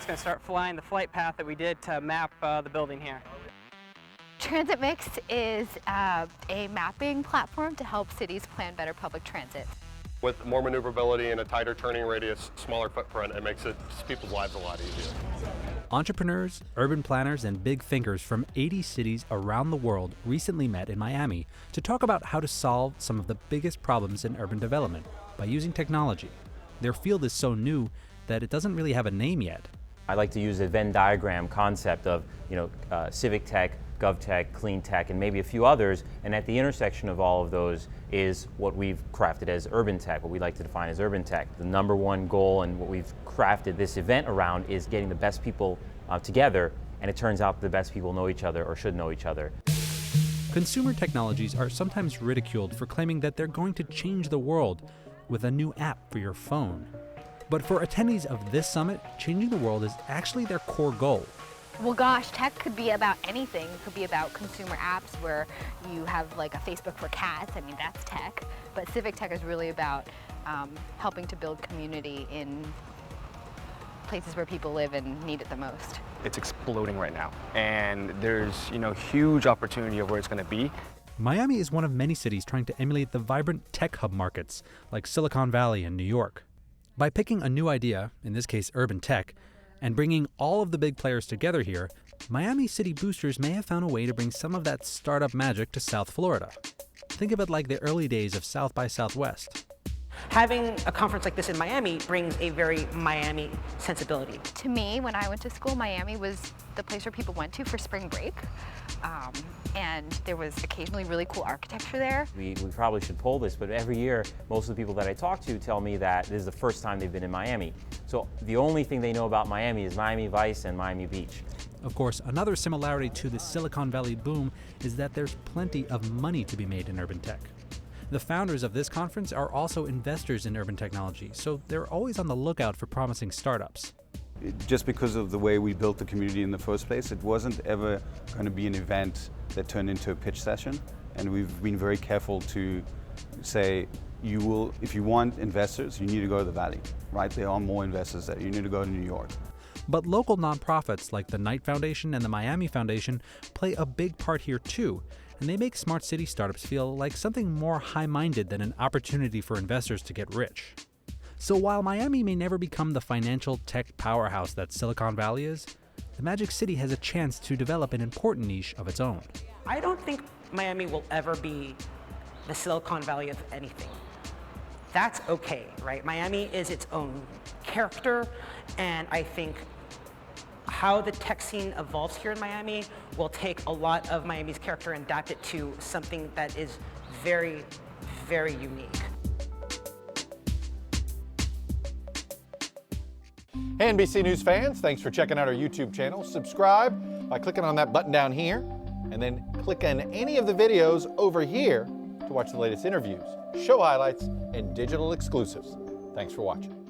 it's going to start flying the flight path that we did to map the building here. TransitMix is a mapping platform to help cities plan better public transit. With more maneuverability and a tighter turning radius, smaller footprint, it makes people's lives a lot easier. Entrepreneurs, urban planners, and big thinkers from 80 cities around the world recently met in Miami to talk about how to solve some of the biggest problems in urban development by using technology. Their field is so new that it doesn't really have a name yet. I like to use a Venn diagram concept of, civic tech, gov tech, clean tech, and maybe a few others, and at the intersection of all of those is what we've crafted as urban tech, what we like to define as urban tech. The number one goal and what we've crafted this event around is getting the best people together, and it turns out the best people know each other or should know each other. Consumer technologies are sometimes ridiculed for claiming that they're going to change the world with a new app for your phone. But for attendees of this summit, changing the world is actually their core goal. Well, gosh, tech could be about anything. It could be about consumer apps where you have like a Facebook for cats. I mean, that's tech. But civic tech is really about helping to build community in places where people live and need it the most. It's exploding right now, and there's huge opportunity of where it's going to be. Miami is one of many cities trying to emulate the vibrant tech hub markets like Silicon Valley and New York. By picking a new idea, in this case urban tech, and bringing all of the big players together here, Miami City Boosters may have found a way to bring some of that startup magic to South Florida. Think of it like the early days of South by Southwest. Having a conference like this in Miami brings a very Miami sensibility. To me, when I went to school, Miami was the place where people went to for spring break. And there was occasionally really cool architecture there. We probably should poll this, but every year, most of the people that I talk to tell me that this is the first time they've been in Miami. So the only thing they know about Miami is Miami Vice and Miami Beach. Of course, another similarity to the Silicon Valley boom is that there's plenty of money to be made in urban tech. The founders of this conference are also investors in urban technology, so they're always on the lookout for promising startups. Just because of the way we built the community in the first place, it wasn't ever going to be an event that turned into a pitch session, and we've been very careful to say, if you want investors, you need to go to the Valley, right? There are more investors there. You need to go to New York. But local nonprofits like the Knight Foundation and the Miami Foundation play a big part here too, and they make smart city startups feel like something more high-minded than an opportunity for investors to get rich. So while Miami may never become the financial tech powerhouse that Silicon Valley is, the Magic City has a chance to develop an important niche of its own. I don't think Miami will ever be the Silicon Valley of anything. That's okay, right? Miami is its own character, and I think how the tech scene evolves here in Miami will take a lot of Miami's character and adapt it to something that is very, very unique. Hey NBC News fans, thanks for checking out our YouTube channel. Subscribe by clicking on that button down here, and then click on any of the videos over here to watch the latest interviews, show highlights, and digital exclusives. Thanks for watching.